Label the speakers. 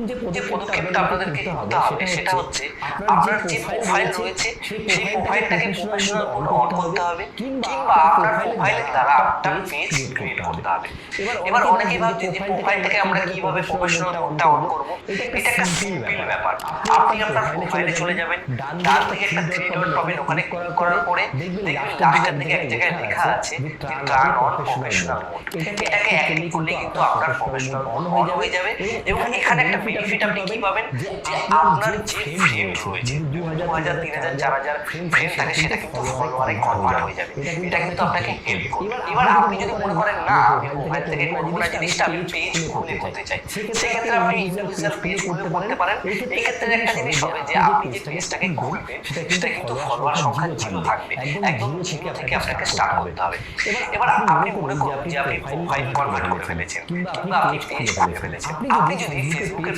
Speaker 1: যে পদক্ষেপটা আপনাদেরকে করতে হবে সেটা হচ্ছে আপনার যে প্রোফাইল রয়েছে সেই প্রোফাইলটাকে প্রফেশনাল মোডে অন করতে হবে, কিংবা আপনার প্রোফাইলের দ্বারা আপনার পেজ ক্রিয়েট করতে হবে। এবার অনেকেই ভাবছে যে প্রোফাইলটাকে আমরা কিভাবে প্রফেশনাল মোডটা অন করব। এটা একটা সিম্পল ব্যাপার। আপনি আপনার প্রোফাইলে চলে যাবেন, ডান দিকে একটা থ্রি ডট পাবেন, ওখানে ক্লিক করার পরে দেখবেন লাস্টের দিকে এক জায়গায় লেখা আছে যে টার্ন অন প্রফেশনাল মোড। এটাকে এক ক্লিক করলে কিন্তু আপনার প্রফেশনাল মোড অন হয়ে যাবে। এবং এখানে একটা বেনিফিট আপনি কি পাবেন, যে আপনার যে ফ্রেন্ড রয়েছে 2000 3000 4000 ফ্রেন্ড থাকে, সেটা কিন্তু ফলোয়ারে কনভার্ট হয়ে যাবে। এটা কিন্তু আপনাকে হেল্প করবে। এবার আপনি যদি মনে করেন না আমি মোবাইল থেকে করবো না জিনিসটা, আমি পেজ খুলে করতে চাই, সেক্ষেত্রে আপনি ইন্ডিভিজুয়াল পেজ খুলে করতে পারেন। এই ক্ষেত্রে একটা জিনিস হবে যে আপনি যে পেজটাকে খুলবেন সেটা কিন্তু ফলোয়ার সংখ্যা 0 থাকবে, একদম 0 থেকে আপনাকে স্টার্ট করতে হবে। এবার আপনি মনে করুন যে আপনি প্রোফাইল কনভার্ট করে ফেলেছেন, কিংবা আপনি পেজ খুলে ফেলেছেন। আপনি যদি ফেসবুকের